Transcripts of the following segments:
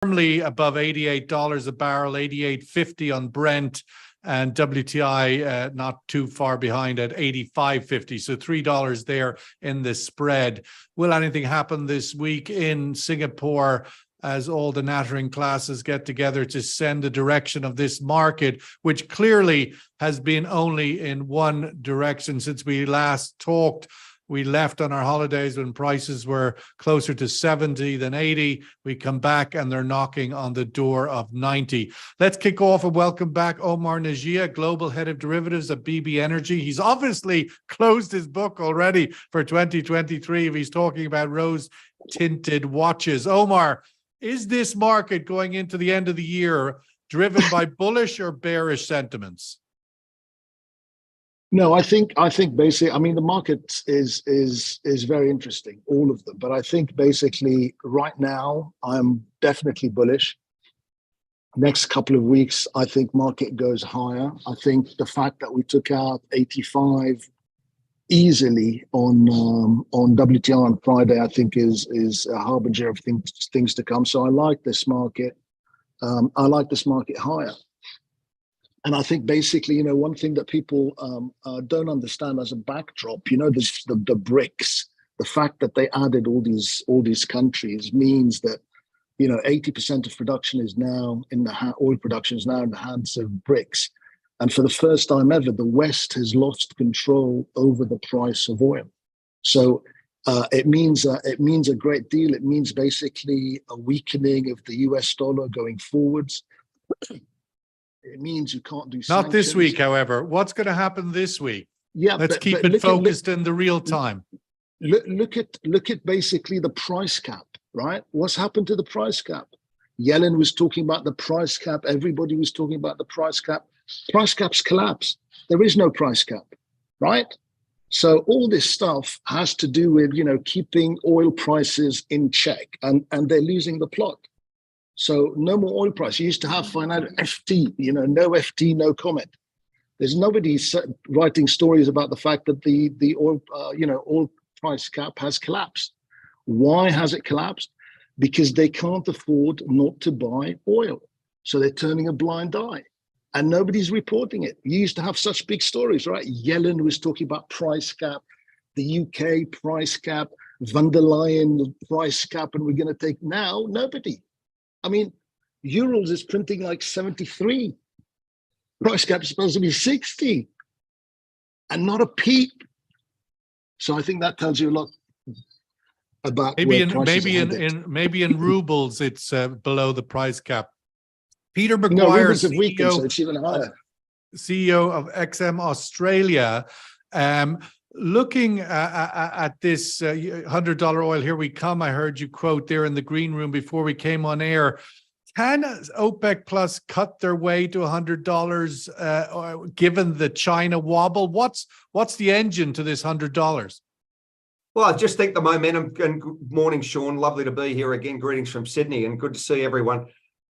firmly above $88 a barrel, 88.50 on Brent, and WTI not too far behind at 85.50. So $3 there in the spread. Will anything happen this week in Singapore as all the nattering classes get together to send the direction of this market, which clearly has been only in one direction since we last talked? We left on our holidays when prices were closer to 70 than 80. We come back and they're knocking on the door of 90. Let's kick off and welcome back Omar Najia, Global Head of Derivatives at BB Energy. He's obviously closed his book already for 2023 if he's talking about rose-tinted watches. Omar, is this market going into the end of the year driven by bullish or bearish sentiments? No, I think basically, I mean, the market is very interesting, all of them. But I think basically right now, I'm definitely bullish. Next couple of weeks, I think market goes higher. I think the fact that we took out 85 easily on WTI on Friday, I think is a harbinger of things to come. So I like this market. I like this market higher. And I think basically, one thing that people don't understand as a backdrop, the BRICS, the fact that they added all these countries means that, 80% of production is now oil production is now in the hands of BRICS. And for the first time ever, the West has lost control over the price of oil. So it means a great deal. It means basically a weakening of the US dollar going forwards. It means you can't do sanctions. Not this week, however. What's going to happen this week? Yeah, let's keep it focused in the real time. Look at basically the price cap, right? What's happened to the price cap? Yellen was talking about the price cap. Everybody was talking about the price cap. Price caps collapse. There is no price cap, right? So all this stuff has to do with keeping oil prices in check, and they're losing the plot. So no more oil price. You used to have finite FT, no FT, no comment. There's nobody writing stories about the fact that the oil, oil price cap has collapsed. Why has it collapsed? Because they can't afford not to buy oil. So they're turning a blind eye and nobody's reporting it. You used to have such big stories, right? Yellen was talking about price cap, the UK price cap, von der Leyen price cap, and we're going to take now, nobody. I mean, Urals is printing like 73. Price cap is supposed to be 60, and not a peep. So I think that tells you a lot about maybe in rubles it's below the price cap. Peter McGuire, no, rubles have weakened, so it's even higher. CEO of XM Australia. Looking at this $100 oil, here we come. I heard you quote there in the green room before we came on air. Can OPEC Plus cut their way to $100 given the China wobble? What's the engine to this $100? Well, I just think the momentum, and good morning, Sean. Lovely to be here again. Greetings from Sydney and good to see everyone.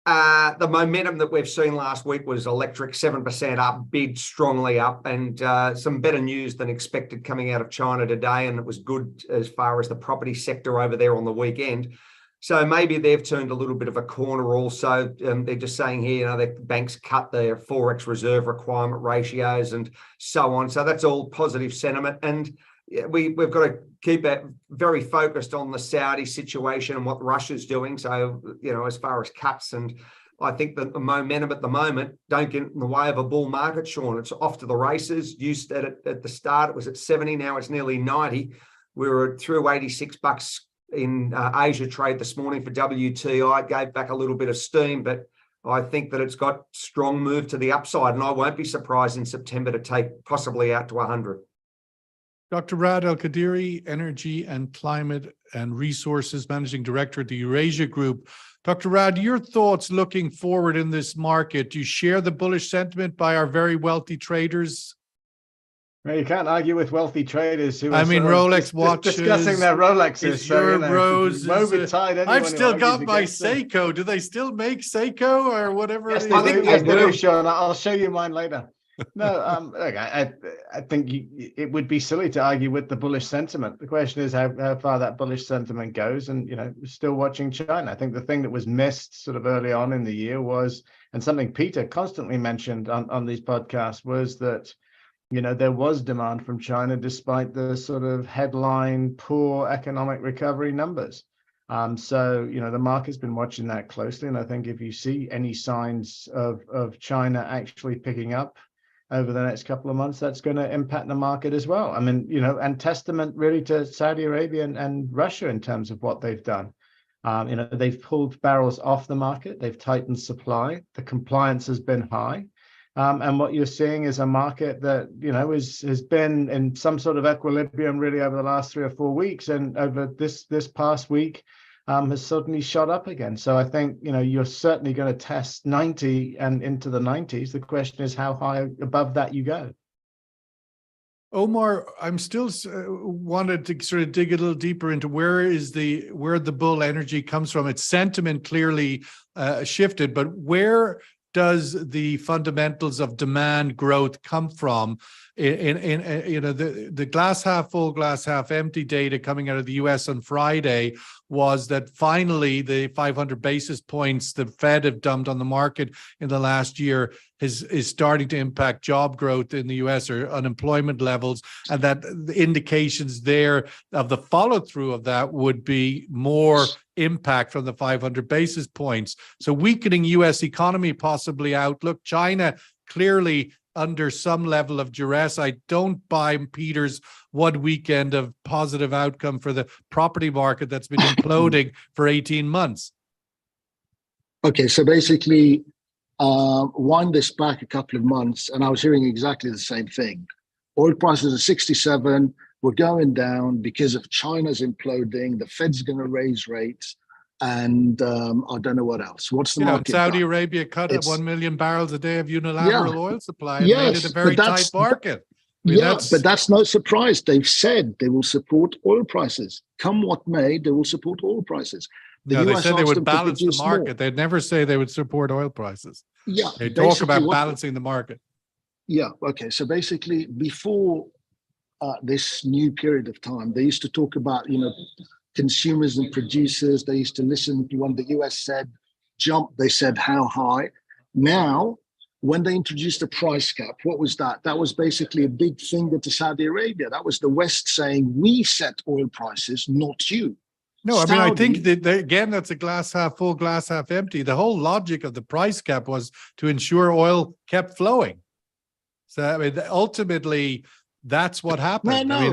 The momentum that we've seen last week was electric, 7% up, bid strongly up, and some better news than expected coming out of China today. And it was good as far as the property sector over there on the weekend. So maybe they've turned a little bit of a corner also. They're just saying here, the banks cut their Forex reserve requirement ratios and so on. So that's all positive sentiment. And we've got to keep it very focused on the Saudi situation and what Russia's doing. So, as far as cuts, and I think that the momentum at the moment don't get in the way of a bull market, Sean. It's off to the races. You said it at the start, it was at 70. Now it's nearly 90. We were through $86 in Asia trade this morning for WTI. It gave back a little bit of steam, but I think that it's got strong move to the upside, and I won't be surprised in September to take possibly out to 100. Dr. Rad Al-Qadiri, Energy and Climate and Resources Managing Director at the Eurasia Group. Dr. Rad, your thoughts looking forward in this market? Do you share the bullish sentiment by our very wealthy traders? Well, you can't argue with wealthy traders who Rolex watches, discussing their Rolexes. I've still got my Seiko. Do they still make Seiko or whatever? Yes, I think they do, Sean. I'll show you mine later. Look, I think it would be silly to argue with the bullish sentiment. The question is how far that bullish sentiment goes, and we're still watching China. I think the thing that was missed sort of early on in the year was, and something Peter constantly mentioned on these podcasts, was that there was demand from China despite the sort of headline poor economic recovery numbers. So the market's been watching that closely, and I think if you see any signs of China actually picking up over the next couple of months, that's going to impact the market as well. I mean, and testament really to Saudi Arabia and Russia in terms of what they've done. They've pulled barrels off the market, they've tightened supply, the compliance has been high. And what you're seeing is a market that, has been in some sort of equilibrium really over the last 3 or 4 weeks. And over this past week has suddenly shot up again. So I think, you're certainly going to test 90 and into the 90s. The question is how high above that you go. Omar, I'm still wanted to sort of dig a little deeper into where the bull energy comes from. Its sentiment clearly shifted, but where does the fundamentals of demand growth come from? In the glass half full, glass half empty data coming out of the US on Friday was that finally the 500 basis points the Fed have dumped on the market in the last year is starting to impact job growth in the US or unemployment levels, and that the indications there of the follow through of that would be more impact from the 500 basis points. So weakening US economy possibly outlook, China clearly under some level of duress. I don't buy Peter's 1 weekend of positive outcome for the property market that's been imploding for 18 months. Okay, so basically, wind this back a couple of months, and I was hearing exactly the same thing. Oil prices are 67, we're going down because of China's imploding, the Fed's going to raise rates, and I don't know what else. What's the market Saudi done? Arabia cut 1 million barrels a day of unilateral oil supply and made it a very tight market. But that's no surprise. They've said they will support oil prices. Come what may, they will support oil prices. They said they would balance the market. They'd never say they would support oil prices. Yeah, they talk about balancing the market. Yeah, okay. So basically, before this new period of time, they used to talk about, consumers and producers. They used to listen to when the US said jump, they said how high. Now, when they introduced the price cap, what was that? That was basically a big finger to Saudi Arabia. That was the West saying, we set oil prices, not you. No, I mean, I think that, again, that's a glass half full, glass half empty. The whole logic of the price cap was to ensure oil kept flowing. So, I mean, ultimately, that's what happened. No.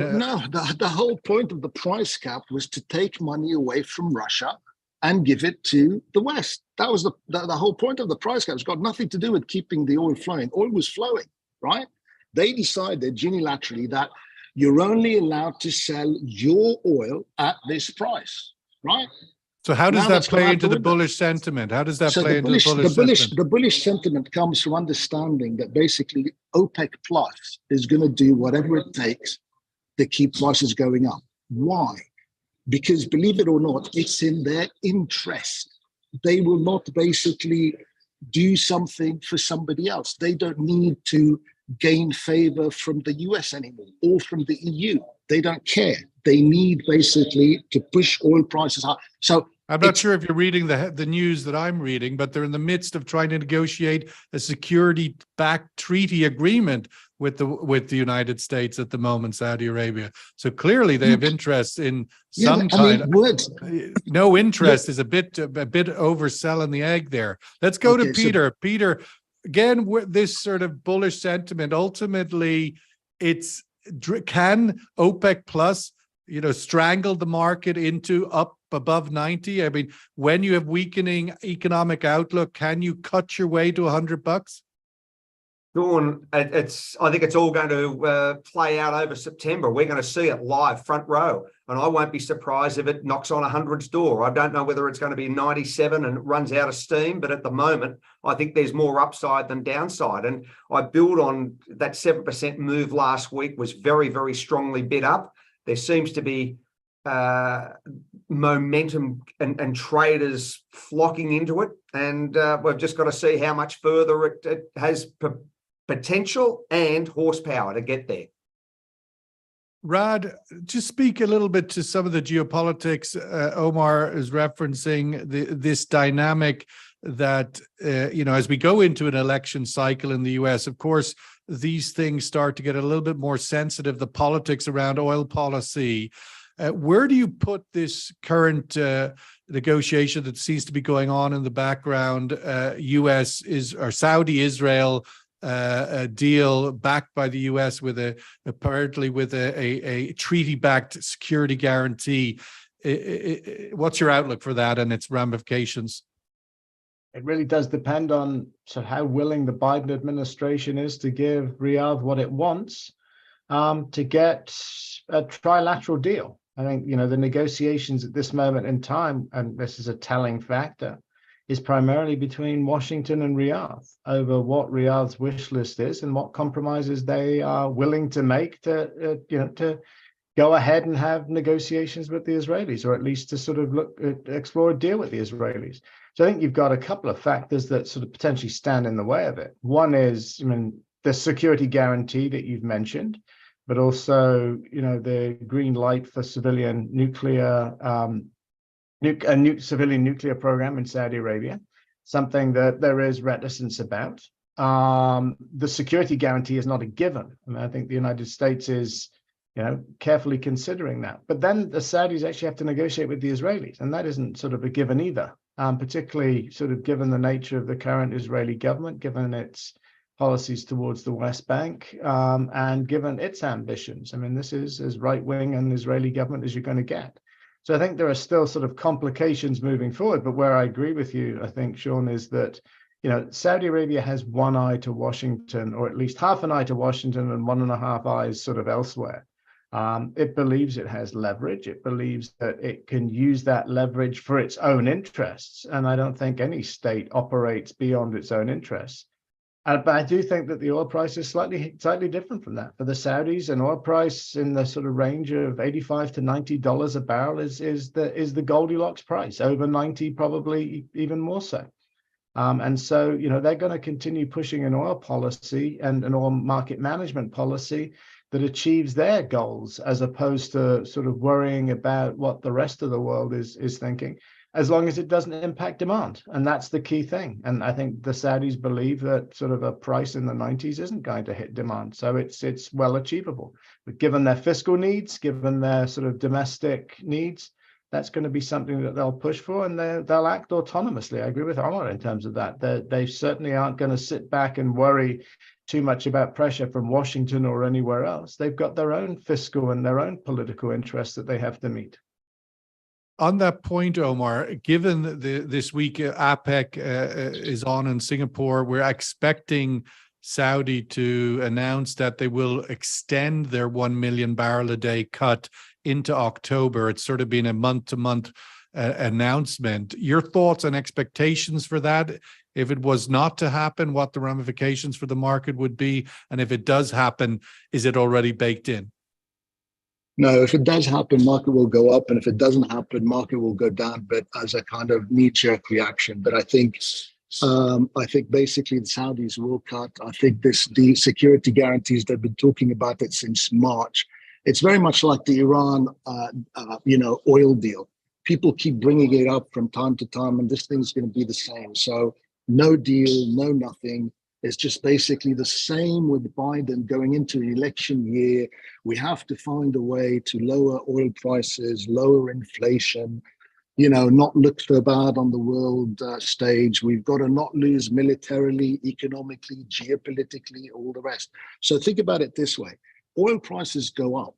The whole point of the price cap was to take money away from Russia and give it to the West. That was the whole point of the price cap. It's got nothing to do with keeping the oil flowing. Oil was flowing, right? They decided unilaterally that you're only allowed to sell your oil at this price, right? So how does that play into the bullish sentiment? How does that play into the bullish sentiment? The bullish sentiment comes from understanding that basically OPEC Plus is going to do whatever it takes to keep prices going up. Why? Because believe it or not, it's in their interest. They will not basically do something for somebody else. They don't need to gain favor from the US anymore or from the EU. They don't care. They need basically to push oil prices high. So I'm not sure if you're reading the news that I'm reading, but they're in the midst of trying to negotiate a security-backed treaty agreement with the United States at the moment, Saudi Arabia. So clearly they have interest in some kind. No interest is a bit overselling the egg there. Let's go to Peter. Peter, again, this sort of bullish sentiment, ultimately, can OPEC Plus, strangle the market into up above 90? I mean, when you have weakening economic outlook, can you cut your way to $100? Sean, I think it's all going to play out over September. We're going to see it live, front row, and I won't be surprised if it knocks on 100's door. I don't know whether it's going to be 97 and runs out of steam, but at the moment, I think there's more upside than downside. And I build on that 7% move last week was very, very strongly bid up. There seems to be momentum and traders flocking into it, and we've just got to see how much further it has potential and horsepower to get there. Rad, just speak a little bit to some of the geopolitics. Omar is referencing this dynamic that, as we go into an election cycle in the US, of course, these things start to get a little bit more sensitive, the politics around oil policy. Where do you put this current negotiation that seems to be going on in the background, Saudi-Israel a deal backed by the US with apparently with a treaty-backed security guarantee? What's your outlook for that and its ramifications? It really does depend on how willing the Biden administration is to give Riyadh what it wants to get a trilateral deal. I think, the negotiations at this moment in time, and this is a telling factor, is primarily between Washington and Riyadh over what Riyadh's wish list is and what compromises they are willing to make to go ahead and have negotiations with the Israelis, or at least to explore a deal with the Israelis. So I think you've got a couple of factors that potentially stand in the way of it. One is, the security guarantee that you've mentioned, but also, the green light for civilian nuclear civilian nuclear program in Saudi Arabia, something that there is reticence about. The security guarantee is not a given. I think the United States is, carefully considering that. But then the Saudis actually have to negotiate with the Israelis, and that isn't a given either. Particularly given the nature of the current Israeli government, given its policies towards the West Bank, and given its ambitions. This is as right-wing an Israeli government as you're going to get. So I think there are still complications moving forward. But where I agree with you, I think, Sean, is that, Saudi Arabia has one eye to Washington, or at least half an eye to Washington and 1.5 eyes elsewhere. It believes it has leverage. It believes that it can use that leverage for its own interests. And I don't think any state operates beyond its own interests. But I do think that the oil price is slightly different from that. For the Saudis, an oil price in the range of $85 to $90 a barrel is the Goldilocks price. Over 90, probably even more so. And so, they're going to continue pushing an oil policy and an oil market management policy that achieves their goals, as opposed to worrying about what the rest of the world is thinking, as long as it doesn't impact demand. And that's the key thing. And I think the Saudis believe that a price in the 90s isn't going to hit demand. So it's well achievable. But given their fiscal needs, given their domestic needs, that's going to be something that they'll push for, and they'll act autonomously. I agree with Omar in terms of that. They certainly aren't going to sit back and worry too much about pressure from Washington or anywhere else. They've got their own fiscal and their own political interests that they have to meet. On that point, Omar, given this week APEC is on in Singapore, we're expecting Saudi to announce that they will extend their 1 million barrel a day cut into October. It's been a month-to-month announcement. Your thoughts and expectations for that? If it was not to happen, what the ramifications for the market would be? And if it does happen, is it already baked in? No, if it does happen, market will go up. And if it doesn't happen, market will go down, but as a kind of knee-jerk reaction. But I think basically the Saudis will cut. I think the security guarantees they've been talking about it since March. It's very much like the Iran, oil deal. People keep bringing it up from time to time, and this thing's going to be the same. So no deal, no nothing. It's just basically the same with Biden going into an election year. We have to find a way to lower oil prices, lower inflation, not look so bad on the world stage. We've got to not lose militarily, economically, geopolitically, all the rest. So think about it this way. Oil prices go up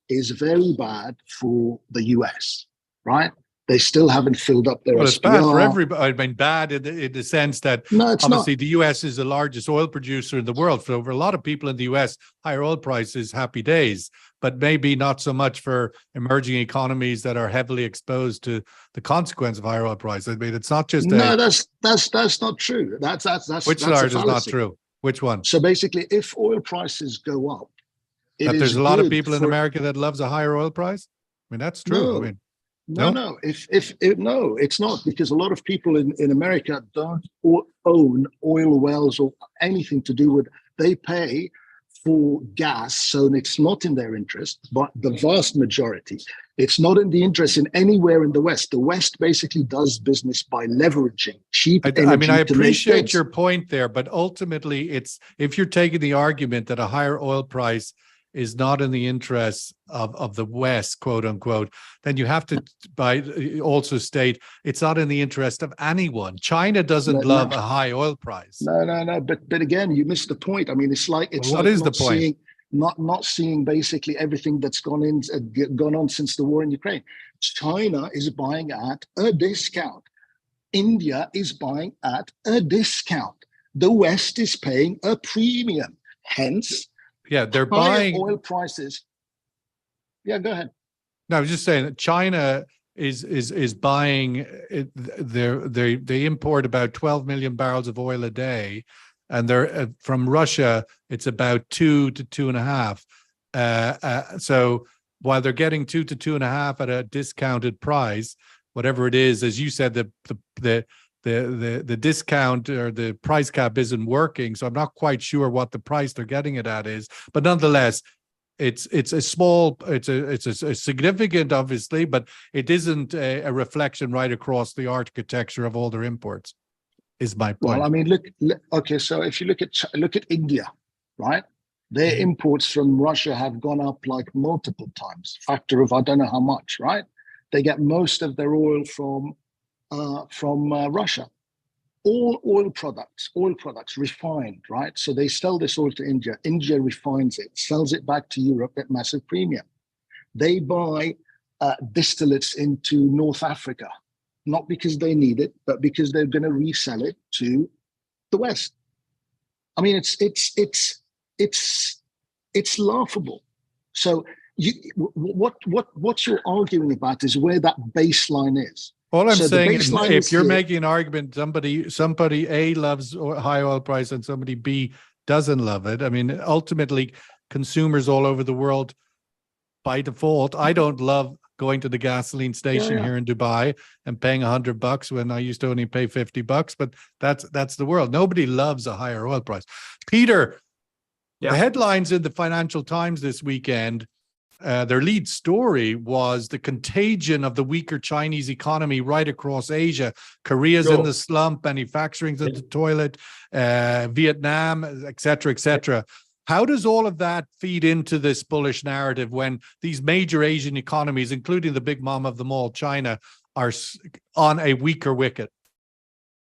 is very bad for the US, right? They still haven't filled up their it's SPR. bad for everybody. Bad in the sense that obviously the US is the largest oil producer in the world. For a lot of people in the US, higher oil prices, happy days, but maybe not so much for emerging economies that are heavily exposed to the consequence of higher oil prices. It's not just that's not true. That's which part is not true? Which one? So basically, if oil prices go up, there's a lot of people in America that loves a higher oil price. That's true. No. If it's not, because a lot of people in America don't own oil wells or anything to do with. they pay for gas, so it's not in their interest, but the vast majority, it's not in the interest in anywhere in the West. The West basically does business by leveraging cheap energy. I mean, I to make appreciate goods. your point there, but ultimately it's, if you're taking the argument that a higher oil price is not in the interest of the West, quote unquote, then you have to also state it's not in the interest of anyone. China doesn't love a high oil price. No. But again, you missed the point. I mean, it's like What is the point? Not seeing basically everything that's gone on since the war in Ukraine. China is buying at a discount. India is buying at a discount. The West is paying a premium. Hence, yeah, they're buying oil prices. Yeah, go ahead. No, I was just saying that China is buying it. They import about 12 million barrels of oil a day, and they're from Russia. It's about 2 to 2.5. So while they're getting 2 to 2.5 at a discounted price, whatever it is, as you said, the discount or the price cap isn't working. So I'm not quite sure what the price they're getting it at is, but nonetheless, it's a significant, obviously, but it isn't a reflection right across the architecture of all their imports, is my point. Well, I mean, look okay, so if you look at India, right? Their imports from Russia have gone up like multiple times, factor of I don't know how much, right? They get most of their oil from Russia. All oil products refined, right? So they sell this oil to India. India refines it, sells it back to Europe at massive premium. They buy distillates into North Africa, not because they need it, but because they're going to resell it to the West. I mean, it's laughable. So what you're arguing about is where that baseline is. All I'm saying is, if you're making an argument, somebody A loves high oil price and somebody B doesn't love it. I mean, ultimately, consumers all over the world, by default, I don't love going to the gasoline station here in Dubai and paying $100 when I used to only pay $50. But that's the world. Nobody loves a higher oil price. Peter, the headlines in the Financial Times this weekend. Their lead story was the contagion of the weaker Chinese economy right across Asia. Korea's in the slump, manufacturing's in the toilet, Vietnam, et cetera, et cetera. How does all of that feed into this bullish narrative when these major Asian economies, including the big mom of them all, China, are on a weaker wicket?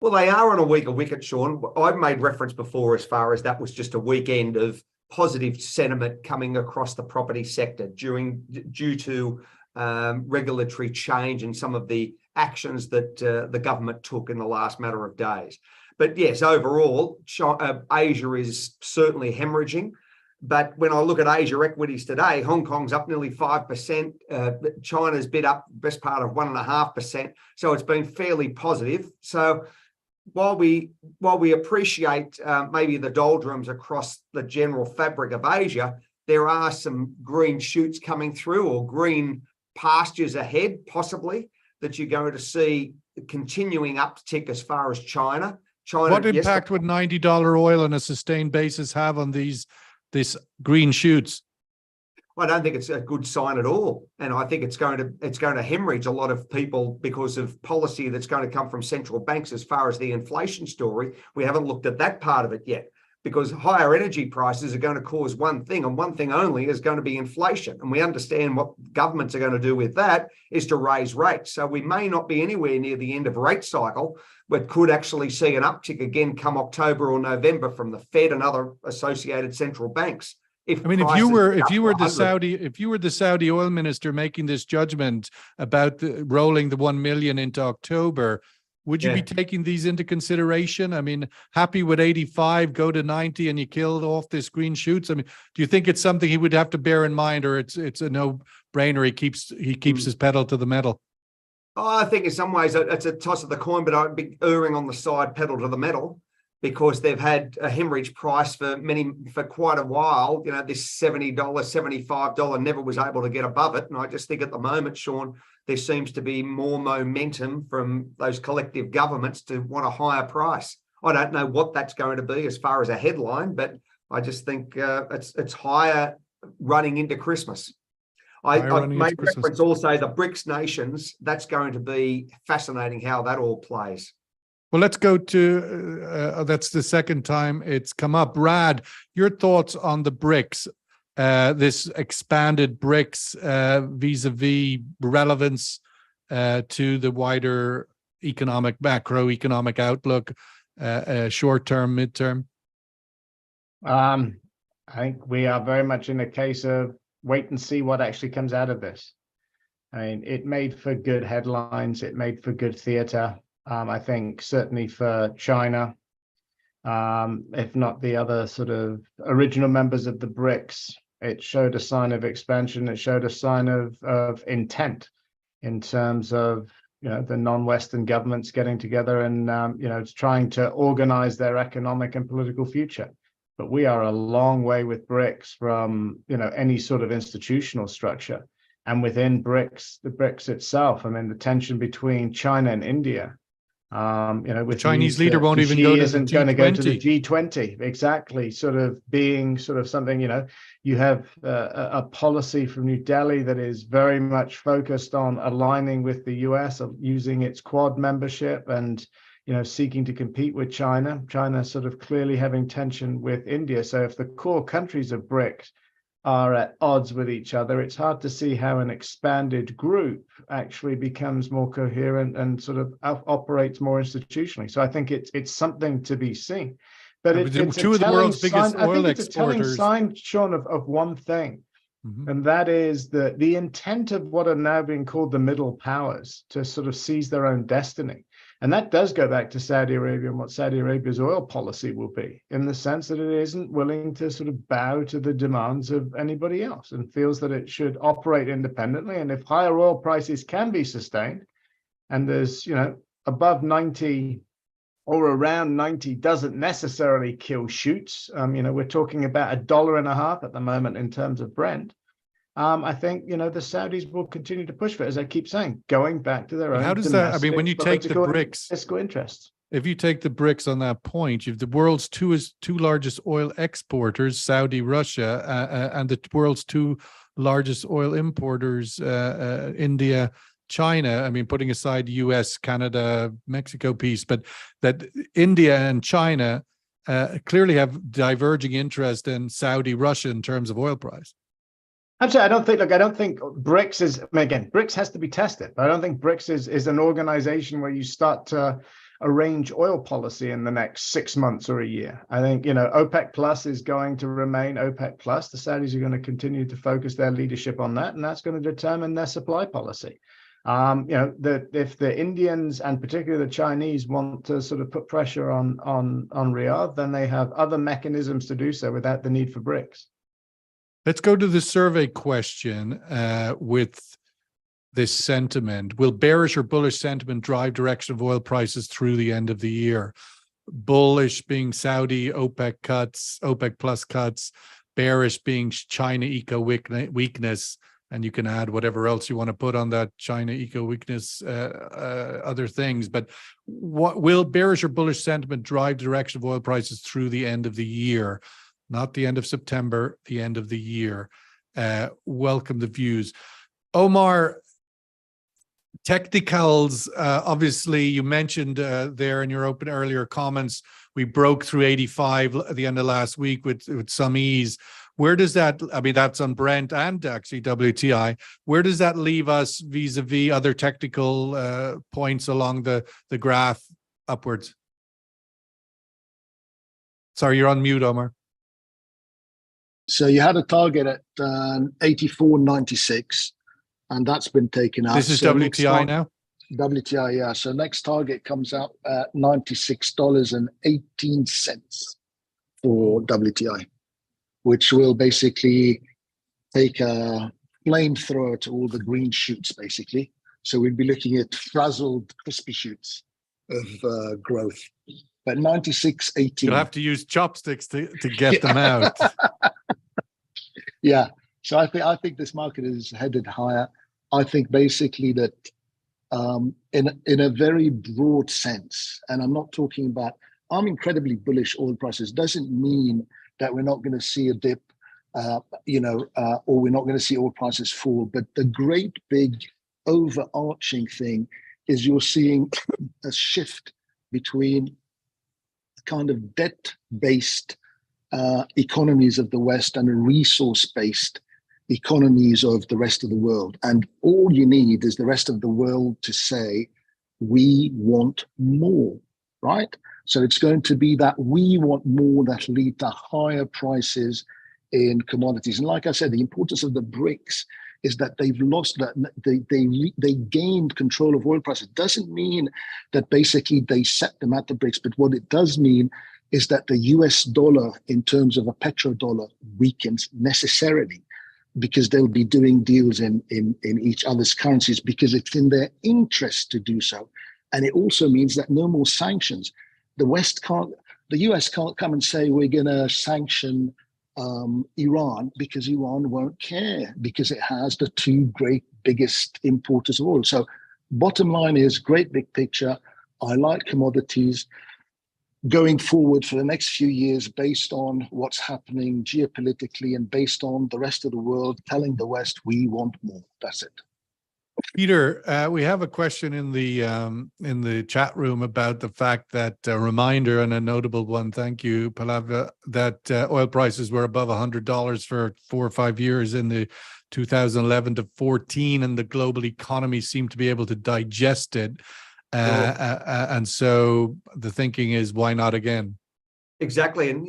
Well, they are on a weaker wicket, Sean. I've made reference before as far as that was just a weekend of positive sentiment coming across the property sector due to regulatory change and some of the actions that the government took in the last matter of days. But yes, overall, Asia is certainly hemorrhaging. But when I look at Asia equities today, Hong Kong's up nearly 5%. China's bid up best part of 1.5%. So it's been fairly positive. So while we appreciate maybe the doldrums across the general fabric of Asia, there are some green shoots coming through or green pastures ahead, possibly, that you're going to see continuing uptick as far as China. What impact would $90 oil on a sustained basis have on these green shoots? I don't think it's a good sign at all, and I think it's going to hemorrhage a lot of people because of policy that's going to come from central banks. As far as the inflation story, we haven't looked at that part of it yet, because higher energy prices are going to cause one thing, and one thing only is going to be inflation. And we understand what governments are going to do with that is to raise rates. So we may not be anywhere near the end of a rate cycle, but could actually see an uptick again come October or November from the Fed and other associated central banks. If you were the Saudi oil minister making this judgment about rolling the 1 million into October, would you be taking these into consideration? I mean, happy with 85, go to 90, and you killed off this green shoots. I mean, do you think it's something he would have to bear in mind, or it's a no-brainer? He keeps his pedal to the metal. Oh, I think in some ways it's a toss of the coin, but I'd be erring on the side pedal to the metal, because they've had a hemorrhage price for quite a while. You know, this $70, $75 never was able to get above it. And I just think at the moment, Sean, there seems to be more momentum from those collective governments to want a higher price. I don't know what that's going to be as far as a headline, but I just think it's higher running into Christmas. Higher I running into made Christmas. reference also the BRICS nations. That's going to be fascinating how that all plays. Well, let's go to, that's the second time it's come up. Brad, your thoughts on the BRICS, this expanded BRICS vis-a-vis relevance to the wider macroeconomic outlook, short-term, mid-term? I think we are very much in a case of wait and see what actually comes out of this. I mean, it made for good headlines. It made for good theater. I think certainly for China, if not the other sort of original members of the BRICS, it showed a sign of expansion. It showed a sign of intent in terms of, you know, the non-Western governments getting together and, you know, trying to organize their economic and political future. But we are a long way with BRICS from, you know, any sort of institutional structure. And within BRICS, the BRICS itself, I mean, the tension between China and India, you know, with the Chinese leader won't even go to the G20. Going to go to the G20, exactly, sort of being sort of something, you know, you have a policy from New Delhi that is very much focused on aligning with the US, of using its Quad membership and, you know, seeking to compete with China. China sort of clearly having tension with India. So if the core countries of BRICS are at odds with each other, it's hard to see how an expanded group actually becomes more coherent and sort of operates more institutionally. So I think it's something to be seen. But it's two of the world's biggest oil it's a telling exporters. sign, Sean, of one thing. Mhm. And that is the intent of what are now being called the middle powers to sort of seize their own destiny. And that does go back to Saudi Arabia and what Saudi Arabia's oil policy will be, in the sense that it isn't willing to sort of bow to the demands of anybody else and feels that it should operate independently. And if higher oil prices can be sustained, and there's, you know, above 90 or around 90 doesn't necessarily kill shoots. You know, we're talking about $1.50 at the moment in terms of Brent. I think, you know, the Saudis will continue to push for it, as I keep saying, going back to their own. How does that, I mean, when you take the domestic BRICS, fiscal interests. if you take the BRICS on that point, you've the world's two largest oil exporters, Saudi, Russia, and the world's two largest oil importers, India, China. I mean, putting aside US, Canada, Mexico piece, but that India and China clearly have diverging interest in Saudi, Russia in terms of oil price. Absolutely. I don't think BRICS is, again, BRICS has to be tested. I don't think BRICS is an organization where you start to arrange oil policy in the next 6 months or a year. I think, you know, OPEC Plus is going to remain OPEC Plus. The Saudis are going to continue to focus their leadership on that, and that's going to determine their supply policy. You know, if the Indians and particularly the Chinese want to sort of put pressure on Riyadh, then they have other mechanisms to do so without the need for BRICS. Let's go to the survey question with this sentiment. Will bearish or bullish sentiment drive direction of oil prices through the end of the year? Bullish being Saudi OPEC cuts, OPEC plus cuts, bearish being China eco weakness, and you can add whatever else you want to put on that China eco weakness, other things. But what will bearish or bullish sentiment drive direction of oil prices through the end of the year? Not the end of September, the end of the year. Welcome the views. Omar, technicals, obviously you mentioned there in your earlier comments, we broke through 85 at the end of last week with some ease. Where does that, I mean, that's on Brent and actually WTI. Where does that leave us vis-a-vis other technical points along the graph upwards? Sorry, you're on mute, Omar. So you had a target at 84.96, and that's been taken out. This is so WTI now? WTI, yeah. So next target comes out at $96.18 for WTI, which will basically take a flamethrower to all the green shoots, basically. So we'd be looking at frazzled, crispy shoots of growth. But 96.18. You'll have to use chopsticks to get them out. Yeah. So I think this market is headed higher. I think basically that in a very broad sense, and I'm not talking about, I'm incredibly bullish oil prices, doesn't mean that we're not going to see a dip, or we're not going to see oil prices fall. But the great big overarching thing is you're seeing a shift between kind of debt-based economies of the West and resource-based economies of the rest of the world. And all you need is the rest of the world to say, we want more, right? So it's going to be that we want more that lead to higher prices in commodities. And like I said, the importance of the BRICS is that they've lost that they gained control of oil prices. It doesn't mean that basically they set them at the BRICS, but what it does mean is that the US dollar in terms of a petrodollar weakens necessarily, because they'll be doing deals in each other's currencies because it's in their interest to do so. And it also means that no more sanctions. The US can't come and say we're going to sanction Iran, because Iran won't care, because it has the two great biggest importers of oil. So bottom line is, great big picture. I like commodities going forward for the next few years based on what's happening geopolitically and based on the rest of the world telling the West we want more. That's it. Peter, we have a question in the chat room about the fact that a reminder, and a notable one, thank you, Pallav, that oil prices were above $100 for 4 or 5 years in the 2011 to 14, and the global economy seemed to be able to digest it. And so the thinking is, why not again? Exactly. And,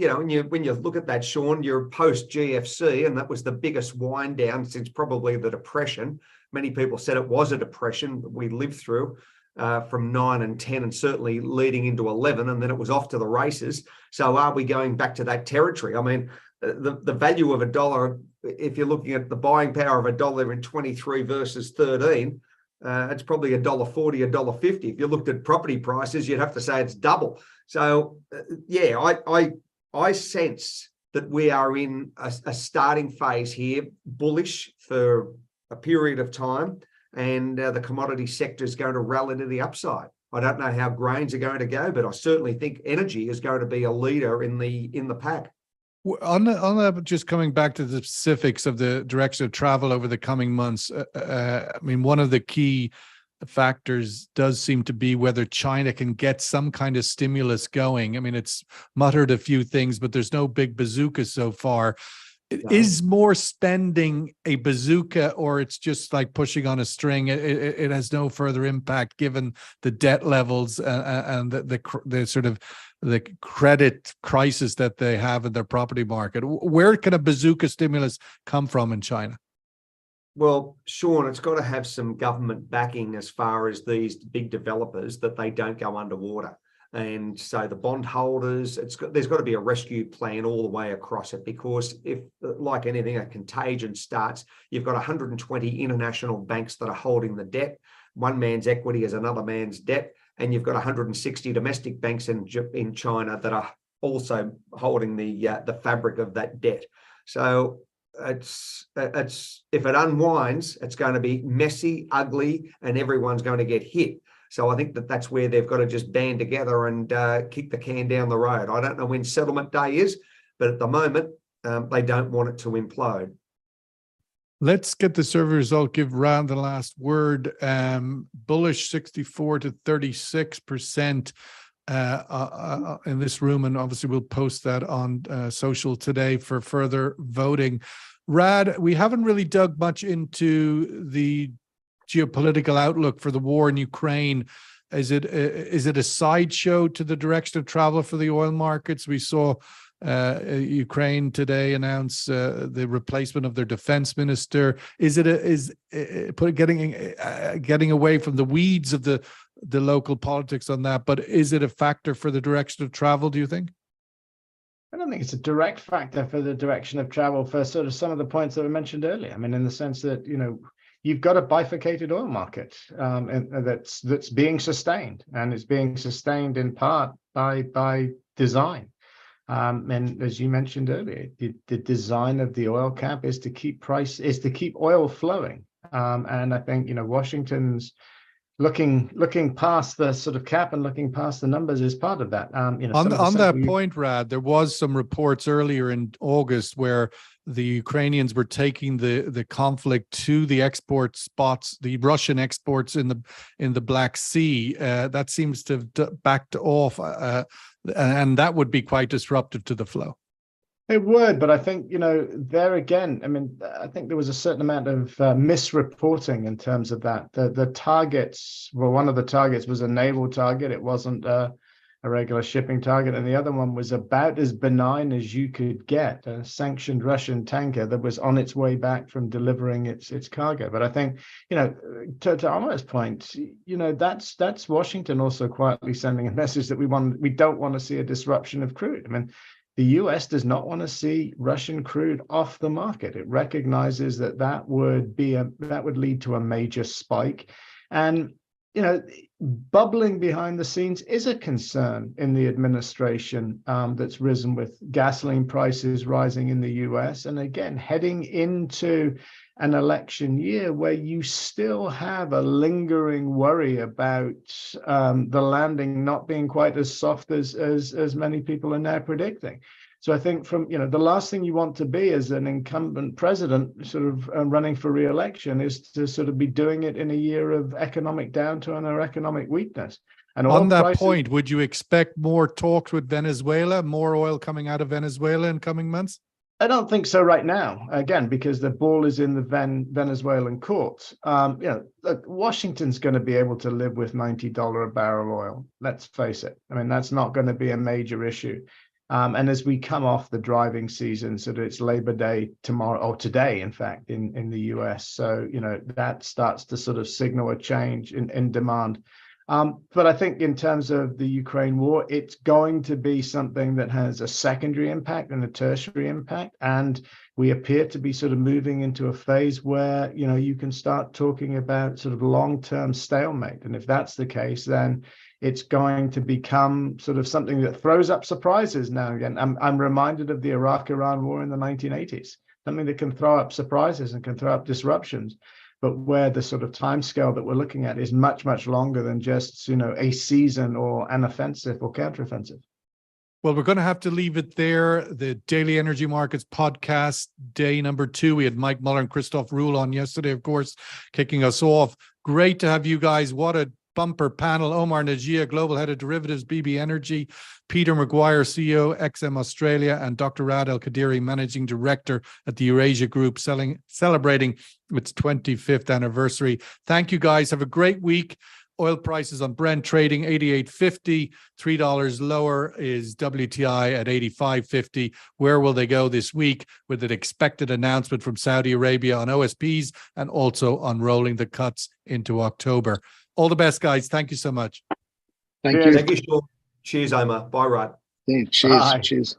when you look at that, Sean, you're post GFC, and that was the biggest wind down since probably the Depression. Many people said it was a depression that we lived through from 9 and 10, and certainly leading into 11, and then it was off to the races. So are we going back to that territory? I mean, the value of a dollar, if you're looking at the buying power of a dollar in 23 versus 13, it's probably $1.40, $1.50. If you looked at property prices, you'd have to say it's double. So I sense that we are in a starting phase here, bullish for a period of time, and the commodity sector is going to rally to the upside. I don't know how grains are going to go, but I certainly think energy is going to be a leader in the pack. On that, just coming back to the specifics of the direction of travel over the coming months, I mean, one of the key factors does seem to be whether China can get some kind of stimulus going. I mean, it's muttered a few things, but there's no big bazooka so far. Is more spending a bazooka, or it's just like pushing on a string? It has no further impact given the debt levels and the sort of the credit crisis that they have in their property market. Where can a bazooka stimulus come from in China? Well, Sean, it's got to have some government backing as far as these big developers, that they don't go underwater. And so the bondholders, there's got to be a rescue plan all the way across it, because if, like anything, a contagion starts, you've got 120 international banks that are holding the debt. One man's equity is another man's debt, and you've got 160 domestic banks in China that are also holding the fabric of that debt. So it's if it unwinds, it's going to be messy, ugly, and everyone's going to get hit. So I think that's where they've got to just band together and kick the can down the road. I don't know when settlement day is, but at the moment, they don't want it to implode. Let's get the survey result, give Rand the last word. Bullish 64 to 36% in this room, and obviously we'll post that on social today for further voting. Rad, we haven't really dug much into the geopolitical outlook for the war in Ukraine. Is it a sideshow to the direction of travel for the oil markets? We saw Ukraine today announce the replacement of their defense minister. Getting away from the weeds of the local politics on that, but is it a factor for the direction of travel, do you think? I don't think it's a direct factor for the direction of travel for sort of some of the points that were mentioned earlier. I mean, in the sense that, you've got a bifurcated oil market that's being sustained, and it's being sustained in part by design. And as you mentioned earlier, the design of the oil cap is to keep oil flowing. And I think Washington's looking past the sort of cap and looking past the numbers is part of that. You know, On that point, Rad, there was some reports earlier in August where the Ukrainians were taking the conflict to the export spots, the Russian exports in the Black Sea. That seems to have backed off, and that would be quite disruptive to the flow. It would, but I think, you know, there again, I mean, I think there was a certain amount of misreporting in terms of that. The targets, well, one of the targets was a naval target. It wasn't a regular shipping target. And the other one was about as benign as you could get, a sanctioned Russian tanker that was on its way back from delivering its cargo. But I think, you know, to Amar's point, you know, that's Washington also quietly sending a message that we don't want to see a disruption of crude. I mean, the US does not want to see Russian crude off the market. It recognizes that would lead to a major spike. And, you know, bubbling behind the scenes is a concern in the administration that's risen with gasoline prices rising in the US. And again, heading into an election year where you still have a lingering worry about the landing not being quite as soft as many people are now predicting. So I think the last thing you want to be as an incumbent president sort of running for re-election is to sort of be doing it in a year of economic downturn or economic weakness. And on that point, would you expect more talks with Venezuela, more oil coming out of Venezuela in coming months? I don't think so right now, again, because the ball is in the Venezuelan courts. Look, Washington's going to be able to live with $90 a barrel oil. Let's face it. I mean, that's not going to be a major issue. And as we come off the driving season, so that it's Labor Day tomorrow, or today, in fact, in the US. So, you know, that starts to sort of signal a change in demand. But I think in terms of the Ukraine war, it's going to be something that has a secondary impact and a tertiary impact. And we appear to be sort of moving into a phase where, you know, you can start talking about sort of long-term stalemate. And if that's the case, then it's going to become sort of something that throws up surprises now and again. I'm reminded of the Iraq-Iran war in the 1980s, something that can throw up surprises and can throw up disruptions. But where the sort of timescale that we're looking at is much, much longer than just, you know, a season or an offensive or counteroffensive. Well, we're going to have to leave it there. The Daily Energy Markets podcast, day number 2. We had Mike Muller and Christoph Ruhl on yesterday, of course, kicking us off. Great to have you guys. What a bumper panel. Omar Najia, Global Head of Derivatives, BB Energy, Peter Maguire, CEO, XM Australia, and Dr. Rad Al-Qadiri, Managing Director at the Eurasia Group, celebrating its 25th anniversary. Thank you, guys. Have a great week. Oil prices on Brent trading $88.50. $3 lower is WTI at $85.50. Where will they go this week with an expected announcement from Saudi Arabia on OSPs and also on rolling the cuts into October? All the best, guys. Thank you so much. Thank you. Thank you, Sean. Cheers, Omar. Bye, Rad. Cheers. Bye. Cheers.